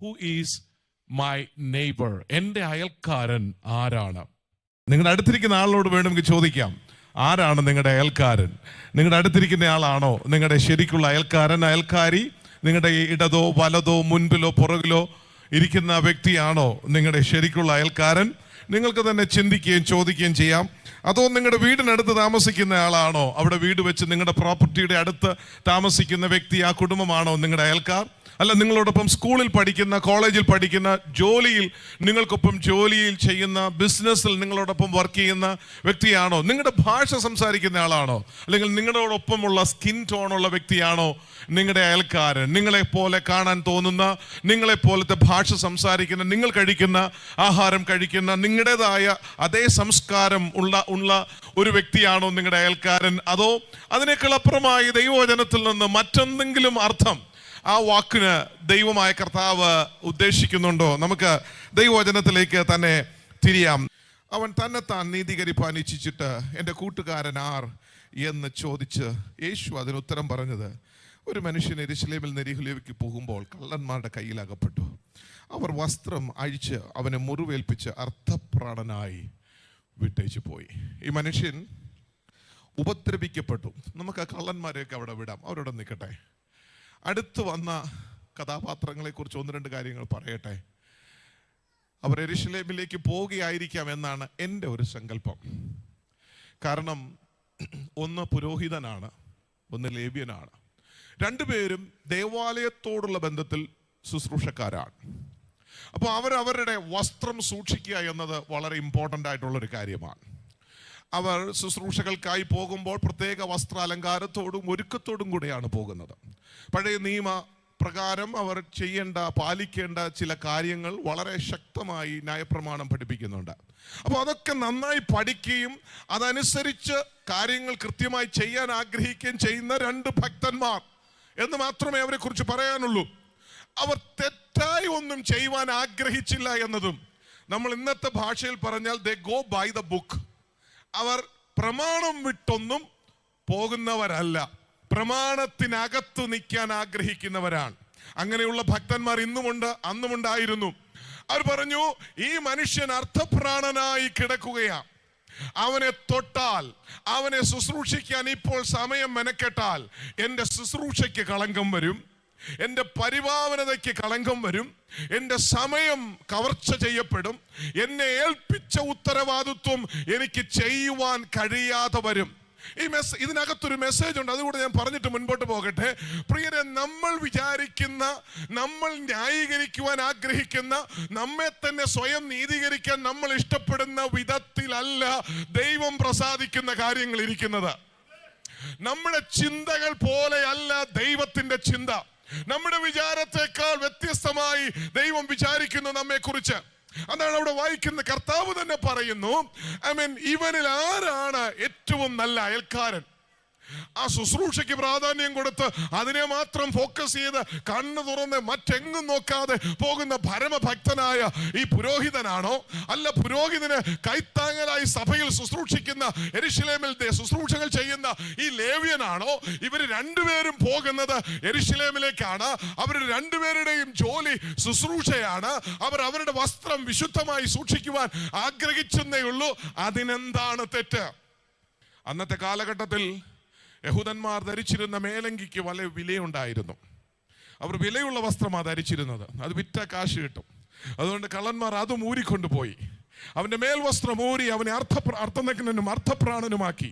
Who is my neighbour? എൻ്റെ അയൽക്കാരൻ ആരാണ്? നിങ്ങളുടെ അടുത്തിരിക്കുന്ന ആളിനോട് വേണമെങ്കിൽ ചോദിക്കാം, ആരാണ് നിങ്ങളുടെ അയൽക്കാരൻ? നിങ്ങളുടെ അടുത്തിരിക്കുന്ന ആളാണോ നിങ്ങളുടെ ശരിക്കുള്ള അയൽക്കാരൻ, അയൽക്കാരി? നിങ്ങളുടെ ഇടതോ വലതോ മുൻപിലോ പുറകിലോ ഇരിക്കുന്ന വ്യക്തിയാണോ നിങ്ങളുടെ ശരിക്കുള്ള അയൽക്കാരൻ? നിങ്ങൾക്ക് തന്നെ ചിന്തിക്കുകയും ചോദിക്കുകയും ചെയ്യാം. അതോ നിങ്ങളുടെ വീടിനടുത്ത് താമസിക്കുന്ന ആളാണോ? അവിടെ വീട് വെച്ച് നിങ്ങളുടെ പ്രോപ്പർട്ടിയുടെ അടുത്ത് താമസിക്കുന്ന വ്യക്തി, ആ കുടുംബമാണോ നിങ്ങളുടെ അയൽക്കാർ? അല്ല, നിങ്ങളോടൊപ്പം സ്കൂളിൽ പഠിക്കുന്ന, കോളേജിൽ പഠിക്കുന്ന, ജോലിയിൽ നിങ്ങൾക്കൊപ്പം ജോലിയിൽ ചെയ്യുന്ന, ബിസിനസ്സിൽ നിങ്ങളോടൊപ്പം വർക്ക് ചെയ്യുന്ന വ്യക്തിയാണോ? നിങ്ങളുടെ ഭാഷ സംസാരിക്കുന്ന ആളാണോ? അല്ലെങ്കിൽ നിങ്ങളോടൊപ്പമുള്ള സ്കിൻ ടോണുള്ള വ്യക്തിയാണോ നിങ്ങളുടെ അയൽക്കാരൻ? നിങ്ങളെപ്പോലെ കാണാൻ തോന്നുന്ന, നിങ്ങളെപ്പോലത്തെ ഭാഷ സംസാരിക്കുന്ന, നിങ്ങൾ കഴിക്കുന്ന ആഹാരം കഴിക്കുന്ന, നിങ്ങളുടേതായ അതേ സംസ്കാരം ഉള്ള ഒരു വ്യക്തിയാണോ നിങ്ങളുടെ അയൽക്കാരൻ? അതോ അതിനേക്കാൾ അപ്പുറമായി ദൈവവചനത്തിൽ നിന്ന് മറ്റെന്തെങ്കിലും അർത്ഥം ആ വാക്കിന് ദൈവമായ കർത്താവ് ഉദ്ദേശിക്കുന്നുണ്ടോ? നമുക്ക് ദൈവവചനത്തിലേക്ക് തന്നെ തിരിയാം. അവൻ തന്നെത്താൻ നീതീകരിപ്പാൻ ഇച്ഛിച്ചിട്ട് എൻ്റെ കൂട്ടുകാരൻ ആർ എന്ന് ചോദിച്ച് യേശു അതിന് ഉത്തരം പറഞ്ഞത്, ഒരു മനുഷ്യൻ യെരൂശലേമിൽ നിന്ന് യെരിഹോവിലേക്ക് പോകുമ്പോൾ കള്ളന്മാരുടെ കയ്യിൽ അകപ്പെട്ടു. അവർ വസ്ത്രം അഴിച്ച് അവനെ മുറിവേൽപ്പിച്ച് അർത്ഥപ്രാണനായി വിട്ടേച്ചു പോയി. ഈ മനുഷ്യൻ ഉപദ്രവിക്കപ്പെട്ടു. നമുക്ക് ആ കള്ളന്മാരെയൊക്കെ അവിടെ വിടാം, അവരോട് നിൽക്കട്ടെ. അടുത്ത് വന്ന കഥാപാത്രങ്ങളെ കുറിച്ച് ഒന്ന് രണ്ട് കാര്യങ്ങൾ പറയട്ടെ. അവർ യെരൂശലേമിലേക്ക് പോവുകയായിരിക്കാം എന്നാണ് എൻ്റെ ഒരു സങ്കല്പം. കാരണം ഒന്ന് പുരോഹിതനാണ്, ഒന്ന് ലേവ്യനാണ്. രണ്ടുപേരും ദേവാലയത്തോടുള്ള ബന്ധത്തിൽ ശുശ്രൂഷക്കാരാണ്. അപ്പോൾ അവരവരുടെ വസ്ത്രം സൂക്ഷിക്കുക എന്നത് വളരെ ഇമ്പോർട്ടൻ്റ് ആയിട്ടുള്ളൊരു കാര്യമാണ്. അവർ ശുശ്രൂഷകൾക്കായി പോകുമ്പോൾ പ്രത്യേക വസ്ത്രാലങ്കാരത്തോടും ഒരുക്കത്തോടും കൂടെയാണ് പോകുന്നത്. പഴയ നിയമ പ്രകാരം അവർ പാലിക്കേണ്ട ചില കാര്യങ്ങൾ വളരെ ശക്തമായി ന്യായപ്രമാണം പഠിപ്പിക്കുന്നുണ്ട്. അപ്പോൾ അതൊക്കെ നന്നായി പഠിക്കുകയും അതനുസരിച്ച് കാര്യങ്ങൾ കൃത്യമായി ചെയ്യാൻ ആഗ്രഹിക്കുകയും ചെയ്യുന്ന രണ്ട് ഭക്തന്മാർ എന്ന് മാത്രമേ അവരെ കുറിച്ച് പറയാനുള്ളൂ. അവർ തെറ്റായി ഒന്നും ചെയ്യുവാൻ ആഗ്രഹിച്ചില്ല എന്നതും നമ്മൾ ഇന്നത്തെ ഭാഷയിൽ പറഞ്ഞാൽ they go by the book. അവർ പ്രമാണം വിട്ടൊന്നും പോകുന്നവരല്ല, പ്രമാണത്തിനകത്ത് നിൽക്കാൻ ആഗ്രഹിക്കുന്നവരാണ്. അങ്ങനെയുള്ള ഭക്തന്മാർ ഇന്നുമുണ്ട്, അന്നുമുണ്ടായിരുന്നു. അവർ പറഞ്ഞു, ഈ മനുഷ്യൻ അർത്ഥപ്രാണനായി കിടക്കുകയാണ്. അവനെ തൊട്ടാൽ, അവനെ ശുശ്രൂഷിക്കാൻ ഇപ്പോൾ സമയം മെനക്കെട്ടാൽ എൻ്റെ ശുശ്രൂഷയ്ക്ക് കളങ്കം വരും, എൻ്റെ പരിപാവനതയ്ക്ക് കളങ്കം വരും, എൻ്റെ സമയം കവർച്ച ചെയ്യപ്പെടും, എന്നെ ഏൽപ്പിച്ച ഉത്തരവാദിത്വം എനിക്ക് ചെയ്യുവാൻ കഴിയാതെ വരും. ഇതിനകത്തൊരു മെസ്സേജ് ഉണ്ട്, അതുകൂടെ ഞാൻ പറഞ്ഞിട്ട് മുൻപോട്ട് പോകട്ടെ. പ്രിയരെ, നമ്മൾ വിചാരിക്കുന്ന, നമ്മൾ ന്യായീകരിക്കുവാൻ ആഗ്രഹിക്കുന്ന, നമ്മെ തന്നെ സ്വയം നീതീകരിക്കാൻ നമ്മൾ ഇഷ്ടപ്പെടുന്ന വിധത്തിലല്ല ദൈവം പ്രസാദിക്കുന്ന കാര്യങ്ങൾ ഇരിക്കുന്നത്. നമ്മുടെ ചിന്തകൾ പോലെയല്ല ദൈവത്തിന്റെ ചിന്ത. നമ്മുടെ വിചാരത്തെക്കാൾ വ്യത്യസ്തമായി ദൈവം വിചാരിക്കുന്നു നമ്മെ കുറിച്ച്. അതാണ് അവിടെ വായിക്കുന്ന കർത്താവ് തന്നെ പറയുന്നു, ഇവനിൽ ആരാണ് ഏറ്റവും നല്ല അയൽക്കാരൻ? ആ ശുശ്രൂഷയ്ക്ക് പ്രാധാന്യം കൊടുത്ത് അതിനെ മാത്രം ഫോക്കസ് ചെയ്ത് കണ്ണു തുറന്ന് മറ്റെങ്ങും നോക്കാതെ പോകുന്ന പരമഭക്തനായ ഈ പുരോഹിതനാണോ? അല്ല, പുരോഹിതന് കൈത്താങ്ങലായി സഭയിൽ ശുശ്രൂഷിക്കുന്ന, യെരൂശലേമിൽ ശുശ്രൂഷകൾ ചെയ്യുന്ന ഈ ലേവ്യനാണോ? ഇവർ രണ്ടുപേരും പോകുന്നത് യെരൂശലേമിലേക്കാണ്. അവർ രണ്ടുപേരുടെയും ജോലി ശുശ്രൂഷയാണ്. അവർ അവരുടെ വസ്ത്രം വിശുദ്ധമായി സൂക്ഷിക്കുവാൻ ആഗ്രഹിച്ചെന്നേ ഉള്ളൂ. അതിനെന്താണ് തെറ്റ്? അന്നത്തെ കാലഘട്ടത്തിൽ യഹൂദന്മാർ ധരിച്ചിരുന്ന മേലങ്കിക്ക് വളരെ വിലയുണ്ടായിരുന്നു. അവർ വിലയുള്ള വസ്ത്രമാണ് ധരിച്ചിരുന്നത്, അത് വിറ്റ കാശ് കിട്ടും. അതുകൊണ്ട് കള്ളന്മാർ അതും ഊരിക്കൊണ്ടുപോയി. അവന്റെ മേൽവസ്ത്രം ഊരി അവനെ അർത്ഥനഗ്നനും അർത്ഥപ്രാണനുമാക്കി,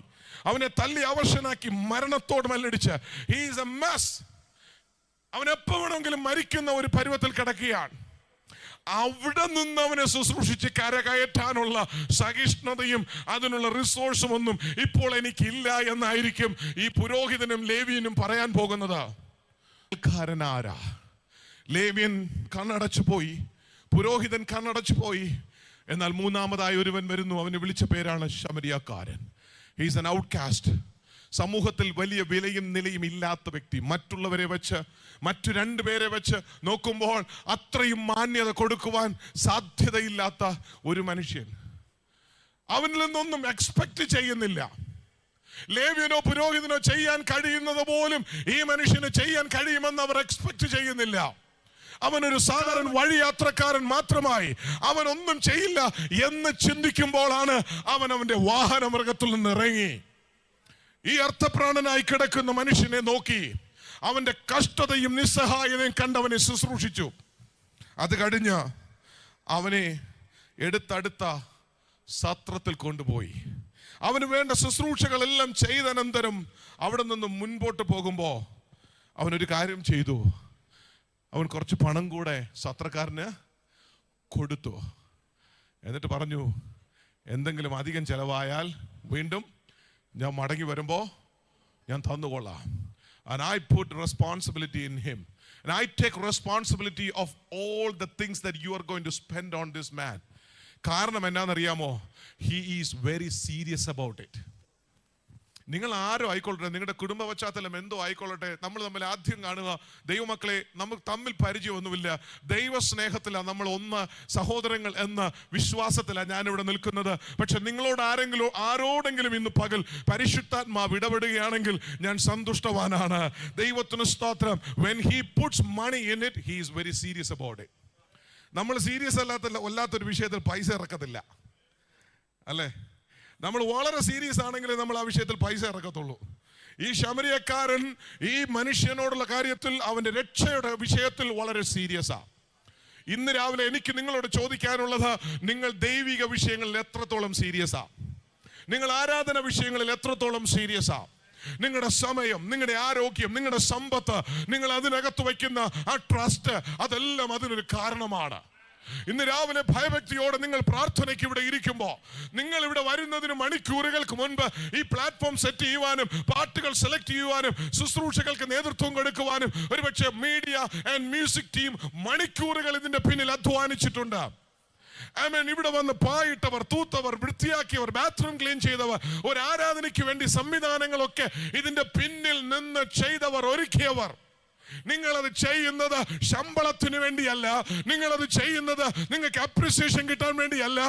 അവനെ തല്ലി അവശനാക്കി മരണത്തോട് മല്ലടിച്ച് ഹി ഈസ് എ മെസ്. അവൻ എപ്പോൾ വേണമെങ്കിലും മരിക്കുന്ന ഒരു പരുവത്തിൽ കിടക്കുകയാണ്. അവിടെ നിന്ന് അവനെ ശുശ്രൂഷിച്ച് കരകയറ്റാനുള്ള സഹിഷ്ണുതയും അതിനുള്ള റിസോഴ്സും ഒന്നും ഇപ്പോൾ എനിക്കില്ല എന്നായിരിക്കും ഈ പുരോഹിതനും ലേവ്യനും പറയാൻ പോകുന്നത്. ആരാ? ലേവ്യൻ കണ്ണടച്ചു പോയി, പുരോഹിതൻ കണ്ണടച്ചു പോയി. എന്നാൽ മൂന്നാമതായി ഒരുവൻ വരുന്നു. അവനെ വിളിച്ച പേരാണ് ശമരിയാക്കാരൻ. He is an outcast. സമൂഹത്തിൽ വലിയ വിലയും നിലയും ഇല്ലാത്ത വ്യക്തി. മറ്റുള്ളവരെ വെച്ച്, മറ്റു രണ്ടുപേരെ വെച്ച് നോക്കുമ്പോൾ അത്രയും മാന്യത കൊടുക്കുവാൻ സാധ്യതയില്ലാത്ത ഒരു മനുഷ്യൻ. അവനിൽ നിന്നൊന്നും എക്സ്പെക്ട് ചെയ്യുന്നില്ല. ലേവ്യനോ പുരോഹിതനോ ചെയ്യാൻ കഴിയുന്നത് പോലും ഈ മനുഷ്യന് ചെയ്യാൻ കഴിയുമെന്ന് അവർ എക്സ്പെക്ട് ചെയ്യുന്നില്ല. അവനൊരു സാധാരണ വഴിയാത്രക്കാരൻ മാത്രമായി, അവൻ ഒന്നും ചെയ്യില്ല എന്ന് ചിന്തിക്കുമ്പോഴാണ് അവന്റെ വാഹന മൃഗത്തിൽ നിന്ന് ഇറങ്ങി ഈ അർത്ഥപ്രാണനായി കിടക്കുന്ന മനുഷ്യനെ നോക്കി അവന്റെ കഷ്ടതയും നിസ്സഹായതയും കണ്ടവനെ ശുശ്രൂഷിച്ചു. അത് കഴിഞ്ഞ് അവനെ എടുത്തടുത്ത സത്രത്തിൽ കൊണ്ടുപോയി അവന് വേണ്ട ശുശ്രൂഷകളെല്ലാം ചെയ്തനന്തരം അവിടെ നിന്ന് മുൻപോട്ട് പോകുമ്പോൾ അവനൊരു കാര്യം ചെയ്തു. അവൻ കുറച്ച് പണം കൂടെ സത്രക്കാരന് കൊടുത്തു. എന്നിട്ട് പറഞ്ഞു, എന്തെങ്കിലും അധികം ചെലവായാൽ വീണ്ടും ഞാൻ മടങ്ങി വരുമ്പോൾ ഞാൻ തന്നുകൊള്ളാം. And I put responsibility in him. And I take responsibility of all the things that you are going to spend on this man. കാരണം എന്നാന്നറിയാമോ? He is very serious about it. നിങ്ങൾ ആരോ ആയിക്കൊള്ളട്ടെ, നിങ്ങളുടെ കുടുംബ പശ്ചാത്തലം എന്തോ ആയിക്കൊള്ളട്ടെ, നമ്മൾ തമ്മിൽ ആദ്യം കാണുക ദൈവമക്കളെ, നമുക്ക് തമ്മിൽ പരിചയമൊന്നുമില്ല, ദൈവസ്നേഹത്തിലാണ് നമ്മൾ ഒന്ന്, സഹോദരങ്ങൾ എന്ന വിശ്വാസത്തിലാണ് ഞാനിവിടെ നിൽക്കുന്നത്. പക്ഷെ നിങ്ങളോട് ആരോടെങ്കിലും ഇന്ന് പകൽ പരിശുദ്ധാത്മാവ് ഇടപെടുകയാണെങ്കിൽ ഞാൻ സന്തുഷ്ടവാനാണ്. ദൈവത്തിന് സ്തോത്രം. When he puts money in it, he is very serious about it. നമ്മൾ സീരിയസ് അല്ലാത്തൊരു വിഷയത്തിൽ പൈസ ഇറക്കത്തില്ല, അല്ലേ? നമ്മൾ വളരെ സീരിയസ് ആണെങ്കിൽ നമ്മൾ ആ വിഷയത്തിൽ പൈസ ഇറക്കത്തുള്ളൂ. ഈ ശമരിയക്കാരൻ ഈ മനുഷ്യനോടുള്ള കാര്യത്തിൽ, അവന്റെ രക്ഷയുടെ വിഷയത്തിൽ വളരെ സീരിയസാ. ഇന്ന് രാവിലെ എനിക്ക് നിങ്ങളോട് ചോദിക്കാനുള്ളത്, നിങ്ങൾ ദൈവിക വിഷയങ്ങളിൽ എത്രത്തോളം സീരിയസാ? നിങ്ങൾ ആരാധന വിഷയങ്ങളിൽ എത്രത്തോളം സീരിയസാ? നിങ്ങളുടെ സമയം, നിങ്ങളുടെ ആരോഗ്യം, നിങ്ങളുടെ സമ്പത്ത്, നിങ്ങൾ അതിനകത്ത് വയ്ക്കുന്ന ആ ട്രസ്റ്റ്, അതെല്ലാം അതിനൊരു കാരണമാണ്. ഇന്ന് രാവിലെ ഭയഭക്തിയോടെ നിങ്ങൾ പ്രാർത്ഥനയ്ക്ക് ഇവിടെ ഇരിക്കുമ്പോൾ, നിങ്ങൾ ഇവിടെ വരുന്നതിന് മണിക്കൂറുകൾക്ക് മുൻപ് ഈ പ്ലാറ്റ്ഫോം സെറ്റ് ചെയ്യുവാനും പാട്ടുകൾ സെലക്ട് ചെയ്യുവാനും ശുശ്രൂഷകൾക്ക് നേതൃത്വം കൊടുക്കുവാനും ഒരുപക്ഷെ മീഡിയ ആൻഡ് മ്യൂസിക് ടീം മണിക്കൂറുകൾ ഇതിന്റെ പിന്നിൽ അധ്വാനിച്ചിട്ടുണ്ട്. ആമേൻ. ഇവിടെ വന്ന് പായിട്ടവർ, തൂത്തവർ, വൃത്തിയാക്കിയവർ, ബാത്റൂം ക്ലീൻ ചെയ്തവർ, ഒരു ആരാധനയ്ക്ക് വേണ്ടി സംവിധാനങ്ങളൊക്കെ ഇതിന്റെ പിന്നിൽ നിന്ന് ചെയ്തവർ, ഒരുക്കിയവർ. നിങ്ങളത് ചെയ്യുന്നത് ശമ്പളത്തിന് വേണ്ടിയല്ല, നിങ്ങളത് ചെയ്യുന്നത് നിങ്ങൾക്ക് അപ്രിസിയേഷൻ കിട്ടാൻ വേണ്ടിയല്ല.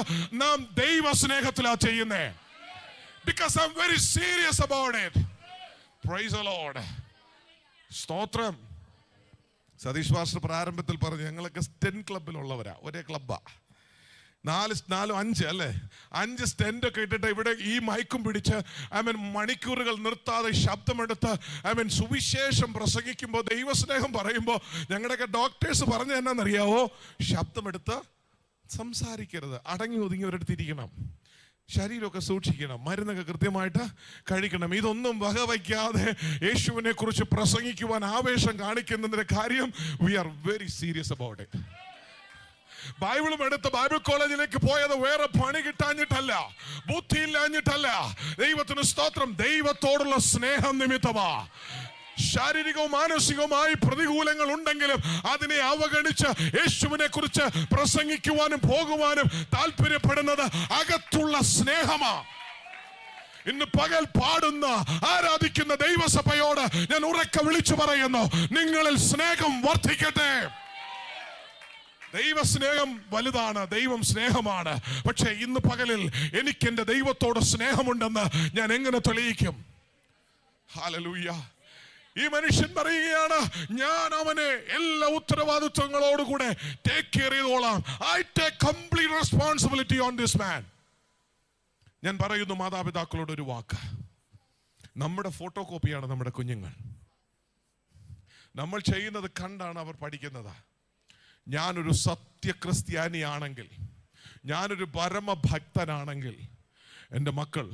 നാം ദൈവ സ്നേഹത്തിലാണ് ചെയ്യുന്നേ. Because I'm very serious about it. Praise the Lord. സ്തോത്രം. സതീഷ് പാസ്റ്റർ പ്രാരംഭത്തിൽ പറഞ്ഞു, ഞങ്ങളൊക്കെ സ്റ്റെൻ ക്ലബിലുള്ളവരാ, ഒരേ ക്ലബ്ബാ. 5 അല്ലേ, 5 സ്റ്റെൻഡ് ഒക്കെ ഇട്ടിട്ട് ഇവിടെ ഈ മൈക്കും പിടിച്ച് മണിക്കൂറുകൾ നിർത്താതെ ശബ്ദമെടുത്ത് സുവിശേഷം പ്രസംഗിക്കുമ്പോൾ, ദൈവസ്നേഹം പറയുമ്പോൾ, ഞങ്ങളുടെയൊക്കെ ഡോക്ടേഴ്സ് പറഞ്ഞു എന്നാന്നറിയാവോ? ശബ്ദമെടുത്ത് സംസാരിക്കരുത്, അടങ്ങി ഒതുങ്ങി ഒരിടത്തിരിക്കണം, ശരീരമൊക്കെ സൂക്ഷിക്കണം, മരുന്നൊക്കെ കൃത്യമായിട്ട് കഴിക്കണം. ഇതൊന്നും വകവയ്ക്കാതെ യേശുവിനെ കുറിച്ച് പ്രസംഗിക്കുവാൻ ആവേശം കാണിക്കുന്നതിന്റെ കാര്യം, we are very serious about it. ബൈബിളും എടുത്ത് ബൈബിൾ കോളേജിലേക്ക് പോയത് വേറെ പണി കിട്ടാഞ്ഞിട്ടല്ല, ബുദ്ധിയില്ലാഞ്ഞിട്ടല്ല. ദൈവത്തിന് സ്തോത്രം. ദൈവത്തോടുള്ള സ്നേഹം നിമിത്തമാ. ശാരീരികവും മാനസികവുമായി പ്രതികൂലങ്ങൾ ഉണ്ടെങ്കിലും അതിനെ അവഗണിച്ച് യേശുവിനെ കുറിച്ച് പ്രസംഗിക്കുവാനും പോകുവാനും താല്പര്യപ്പെടുന്നത് അകത്തുള്ള സ്നേഹമാ. ഇന്ന് പകൽ പാടുന്ന, ആരാധിക്കുന്ന ദൈവസഭയോട് ഞാൻ ഉറക്കെ വിളിച്ചു പറയുന്നു, നിങ്ങളിൽ സ്നേഹം വർദ്ധിക്കട്ടെ. ദൈവസ്നേഹം വലുതാണ്, ദൈവം സ്നേഹമാണ്. പക്ഷെ ഇന്ന് പകലിൽ എനിക്ക് എന്റെ ദൈവത്തോട് സ്നേഹമുണ്ടെന്ന് ഞാൻ എങ്ങനെ തെളിയിക്കും? ഹല്ലേലൂയ. ഈ മനുഷ്യൻ പറയുകയാണ്, ഞാൻ അവനെ എല്ലാ ഉത്തരവാദിത്വങ്ങളോടുകൂടെ ടേക്ക് കെയർ ചെയ്തോളാം. I take complete responsibility on this man. ഞാൻ പറയുന്നു മാതാപിതാക്കളോട് ഒരു വാക്ക്, നമ്മുടെ ഫോട്ടോ കോപ്പിയാണ് നമ്മുടെ കുഞ്ഞുങ്ങൾ. നമ്മൾ ചെയ്യുന്നത് കണ്ടാണ് അവർ പഠിക്കുന്നത്. ഞാനൊരു സത്യക്രിസ്ത്യാനിയാണെങ്കിൽ, ഞാനൊരു പരമഭക്തനാണെങ്കിൽ, എൻ്റെ മക്കൾ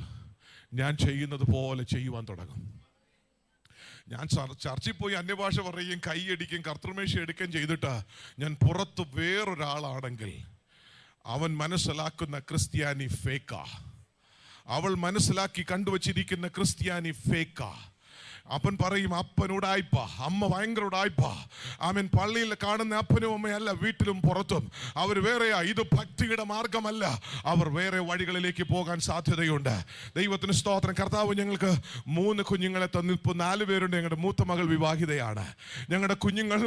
ഞാൻ ചെയ്യുന്നത് പോലെ ചെയ്യുവാൻ തുടങ്ങും. ഞാൻ ചർച്ചിൽ പോയി അന്യഭാഷ പറയുകയും കൈയടിക്കും കർത്തൃമേശ എടുക്കുകയും ചെയ്തിട്ട് ഞാൻ പുറത്ത് വേറൊരാളാണെങ്കിൽ, അവൻ മനസ്സിലാക്കുന്ന ക്രിസ്ത്യാനി ഫേക്കാ, അവൾ മനസ്സിലാക്കി കണ്ടുവച്ചിരിക്കുന്ന ക്രിസ്ത്യാനി ഫേക്കാ. അപ്പൻ പറയും അപ്പനോടായ്പ, അമ്മ ഭയങ്കര ഉടായ്പ. അവൻ പള്ളിയിൽ കാണുന്ന അപ്പനും അമ്മയല്ല, വീട്ടിലും പുറത്തും അവർ വേറെയാ. ഇത് ഭക്തിയുടെ മാർഗമല്ല, അവർ വേറെ വഴികളിലേക്ക് പോകാൻ സാധ്യതയുണ്ട്. ദൈവത്തിന് സ്തോത്രം. കർത്താവ് ഞങ്ങൾക്ക് 3 കുഞ്ഞുങ്ങളെ തന്നിപ്പോൾ 4 പേരുണ്ട്. ഞങ്ങളുടെ മൂത്ത മകൾ വിവാഹിതയാണ്. ഞങ്ങളുടെ കുഞ്ഞുങ്ങൾ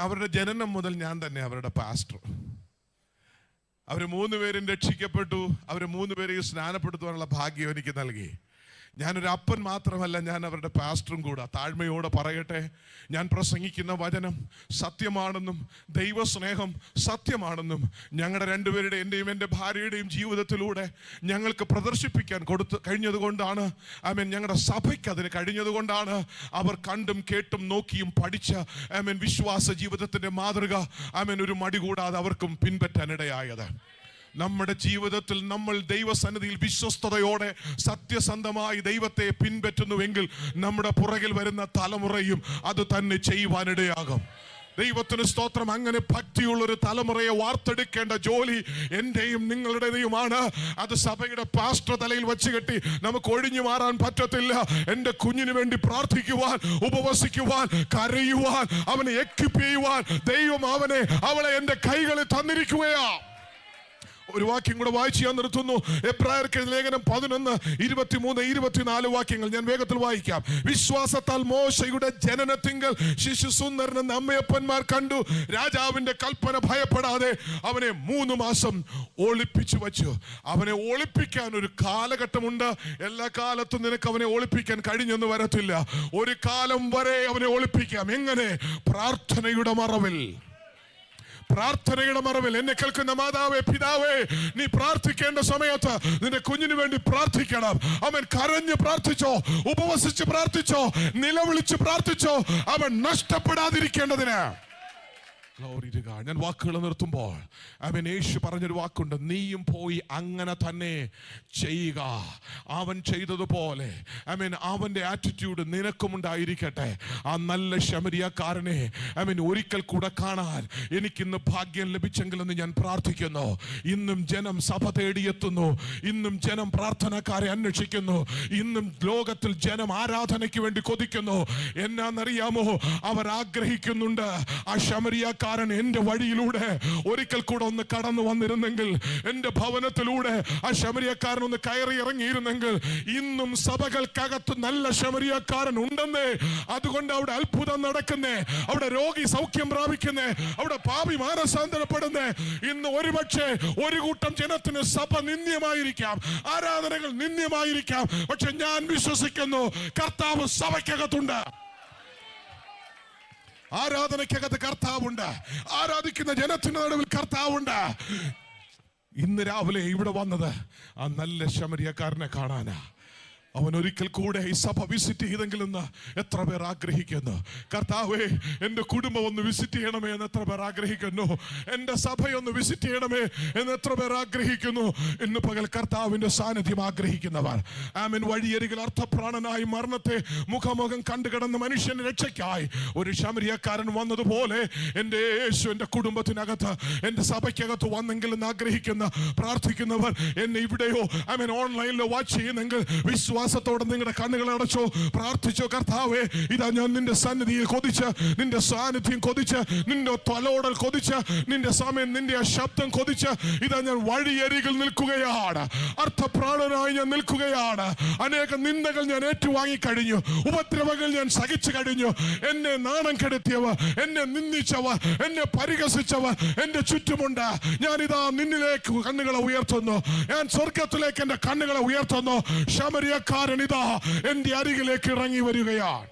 അവരുടെ ജനനം മുതൽ ഞാൻ തന്നെ അവരുടെ പാസ്റ്റർ. അവർ 3 പേരും രക്ഷിക്കപ്പെട്ടു. അവർ 3 പേരെയും സ്നാനപ്പെടുത്തുവാനുള്ള ഭാഗ്യം എനിക്ക് നൽകി. ഞാനൊരു അപ്പൻ മാത്രമല്ല, ഞാൻ അവരുടെ പാസ്റ്ററും കൂടെ. താഴ്മയോടെ പറയട്ടെ, ഞാൻ പ്രസംഗിക്കുന്ന വചനം സത്യമാണെന്നും ദൈവസ്നേഹം സത്യമാണെന്നും ഞങ്ങളുടെ രണ്ടുപേരുടെ, എൻ്റെയും എൻ്റെ ഭാര്യയുടെയും ജീവിതത്തിലൂടെ ഞങ്ങൾക്ക് പ്രദർശിപ്പിക്കാൻ കഴിഞ്ഞതുകൊണ്ടാണ്, ഞങ്ങളുടെ സഭയ്ക്ക് അതിന് കഴിഞ്ഞതുകൊണ്ടാണ് അവർ കണ്ടും കേട്ടും നോക്കിയും പഠിച്ച വിശ്വാസ ജീവിതത്തിൻ്റെ മാതൃക ഒരു മടി കൂടാതെ അവർക്കും പിൻപറ്റാനിടയായത്. നമ്മുടെ ജീവിതത്തിൽ നമ്മൾ ദൈവസന്നിധിയിൽ വിശ്വസ്തയോടെ സത്യസന്ധമായി ദൈവത്തെ പിൻപറ്റുന്നുവെങ്കിൽ നമ്മുടെ പുറകിൽ വരുന്ന തലമുറയും അത് തന്നെ ചെയ്യുവാനിടയാകും. ദൈവത്തിന് സ്തോത്രം. അങ്ങനെ ഭക്തിയുള്ളൊരു തലമുറയെ വാർത്തെടുക്കേണ്ട ജോലി എന്റെയും നിങ്ങളുടേതുമാണ്. അത് സഭയുടെ പാസ്റ്റർ തലയിൽ വെച്ച് കെട്ടി നമുക്ക് ഒഴിഞ്ഞു മാറാൻ പറ്റത്തില്ല. എൻ്റെ കുഞ്ഞിന് വേണ്ടി പ്രാർത്ഥിക്കുവാൻ, ഉപവസിക്കുവാൻ, കരയുവാൻ, അവനെ എക്വിപ്പ് ചെയ്യുവാൻ ദൈവം അവളെ എൻ്റെ കൈകളിൽ തന്നിരിക്കുകയാ. ഒരു വാക്യം കൂടെ വായിച്ച് ഞാൻ നിർത്തുന്നു. എബ്രായർക്ക് ലേഖനം 11, 23, 24 വാക്യങ്ങൾ ഞാൻ വേഗത്തിൽ വായിക്കാം. വിശ്വാസത്താൽ മോശയുടെ ജനനത്തിങ്കൽ ശിശുസുന്ദരനെന്ന് അമ്മയപ്പന്മാർ കണ്ടു. രാജാവിന്റെ കൽപ്പന ഭയപ്പെടാതെ അവനെ 3 മാസം ഒളിപ്പിച്ചു വച്ചു. അവനെ ഒളിപ്പിക്കാൻ ഒരു കാലഘട്ടമുണ്ട്. എല്ലാ കാലത്തും നിനക്ക് അവനെ ഒളിപ്പിക്കാൻ കഴിഞ്ഞെന്ന് വരത്തില്ല. ഒരു കാലം വരെ അവനെ ഒളിപ്പിക്കാം. എങ്ങനെ? പ്രാർത്ഥനയുടെ മറവിൽ. പ്രാർത്ഥനയുടെ മറവിൽ. എന്നെ കേൾക്കുന്ന മാതാവേ, പിതാവേ, നീ പ്രാർത്ഥിക്കേണ്ട സമയത്ത് നിന്റെ കുഞ്ഞിന് വേണ്ടി പ്രാർത്ഥിക്കണം. അവൻ കരഞ്ഞ് പ്രാർത്ഥിച്ചോ, ഉപവസിച്ച് പ്രാർത്ഥിച്ചോ, നിലവിളിച്ച് പ്രാർത്ഥിച്ചോ, അവൻ നഷ്ടപ്പെടാതിരിക്കേണ്ടതിന്. ഞാൻ വാക്കുകൾ നിർത്തുമ്പോൾ യേശു പറഞ്ഞൊരു വാക്കുണ്ട്, നീയും പോയി അങ്ങനെ തന്നെ ചെയ്യുക. അവൻ ചെയ്തതുപോലെ അവന്റെ ആറ്റിറ്റ്യൂഡ് നിനക്കും ഉണ്ടായിരിക്കട്ടെ. ആ നല്ല ശമരിയക്കാരനെ ഒരിക്കൽ കൂടെ കാണാൻ എനിക്കിന്ന് ഭാഗ്യം ലഭിച്ചെങ്കിലെന്ന് ഞാൻ പ്രാർത്ഥിക്കുന്നു. ഇന്നും ജനം സഭ തേടിയെത്തുന്നു. ഇന്നും ജനം പ്രാർത്ഥനക്കാരെ അന്വേഷിക്കുന്നു. ഇന്നും ലോകത്തിൽ ജനം ആരാധനയ്ക്ക് വേണ്ടി കൊതിക്കുന്നു. എന്നാന്നറിയാമോ? അവർ ആഗ്രഹിക്കുന്നുണ്ട്, ആ ശമരിയക്കാരൻ എന്റെ വഴിയിലൂടെ ഒരിക്കൽ കൂടെ ഒന്ന് കടന്നു വന്നിരുന്നെങ്കിൽ, എന്റെ ഭവനത്തിലൂടെ ആ ശമരിയക്കാരൻ ഒന്ന് കയറി ഇറങ്ങിയിരുന്നെങ്കിൽ. ഇന്നും സഭകൾക്കകത്ത് നല്ല ശമരിയക്കാരൻ ഉണ്ടെന്നേ. അതുകൊണ്ട് അവിടെ അത്ഭുതം നടക്കുന്നേ, അവിടെ രോഗി സൗഖ്യം പ്രാപിക്കുന്നേ, അവിടെ പാപി മാനസാന്തരപ്പെടുന്നേ. ഇന്ന് ഒരുപക്ഷെ ഒരു കൂട്ടം ജനത്തിന് സഭ നിന്ദ്യമായിരിക്കാം, ആരാധനകൾ നിന്ദ്യമായിരിക്കാം. പക്ഷെ ഞാൻ വിശ്വസിക്കുന്നു, കർത്താവ് സഭയ്ക്കകത്തുണ്ട്. ആരാധനയ്ക്കകത്ത് കർത്താവുണ്ട്. ആരാധിക്കുന്ന ജനത്തിന്റെ നടുവിൽ കർത്താവുണ്ട്. ഇന്ന് രാവിലെ ഇവിടെ വന്നത് ആ നല്ല ശമരിയക്കാരനെ കാണാനാ. അവൻ ഒരിക്കൽ കൂടെ ഈ സഭ വിസിറ്റ് ചെയ്തെങ്കിലെന്ന് എത്ര പേർ ആഗ്രഹിക്കുന്നു. കർത്താവേ, എൻ്റെ കുടുംബം ഒന്ന് വിസിറ്റ് ചെയ്യണമേ എന്ന് എത്ര പേർ ആഗ്രഹിക്കുന്നു. എൻ്റെ സഭയൊന്ന് വിസിറ്റ് ചെയ്യണമേ എന്ന് എത്ര പേർ ആഗ്രഹിക്കുന്നു. ഇന്ന് പകൽ കർത്താവിൻ്റെ സാന്നിധ്യം ആഗ്രഹിക്കുന്നവർ വഴിയരികിൽ അർത്ഥപ്രാണനായി മരണത്തെ മുഖമുഖം കണ്ടുകിടന്ന മനുഷ്യന്റെ രക്ഷയ്ക്കായി ഒരു ശമരിയക്കാരൻ വന്നതുപോലെ എൻ്റെ യേശു എൻ്റെ കുടുംബത്തിനകത്ത്, എൻ്റെ സഭയ്ക്കകത്ത് വന്നെങ്കിൽ എന്ന് ആഗ്രഹിക്കുന്ന പ്രാർത്ഥിക്കുന്നവർ എന്നെ ഇവിടെയോ ഓൺലൈനിലോ വാച്ച് ചെയ്യുന്നെങ്കിൽ വിശ്വാസത്തോടെ നിങ്ങളുടെ കണ്ണുകൾ അടച്ചോ, പ്രാർത്ഥിച്ചോ. കർത്താവേ, ഇതാ ഞാൻ നിന്റെ സന്നിധിയിൽ കൊതിച്ച്, നിന്റെ സാന്നിധ്യം കൊതിച്ച്, നിന്റെ തലോടൽ കൊതിച്ച്, നിന്റെ സമയം, നിന്റെ ശബ്ദം കൊതിച്ച് ഇതാ ഞാൻ വഴിയരികിൽ നിൽക്കുകയാണ്. അർത്ഥപ്രാണനായി ഞാൻ നിൽക്കുകയാണ്. അനേക നിന്ദകൾ ഞാൻ ഏറ്റുവാങ്ങി കഴിഞ്ഞു. ഉപദ്രവങ്ങൾ ഞാൻ സഹിച്ചു കഴിഞ്ഞു. എന്നെ നാണം കെടുത്തിയവർ, എന്നെ നിന്ദിച്ചവർ, എന്നെ പരിഹസിച്ചവർ എന്റെ ചുറ്റുമുണ്ട്. ഞാനിതാ നിന്നിലേക്ക് കണ്ണുകളെ ഉയർത്തുന്നു. ഞാൻ സ്വർഗത്തിലേക്ക് എന്റെ കണ്ണുകളെ ഉയർത്തുന്നു. ശമരിയക്കാരൻ ഇതാ എന്റെ അരികിലേക്ക് ഇറങ്ങി വരികയാണ്.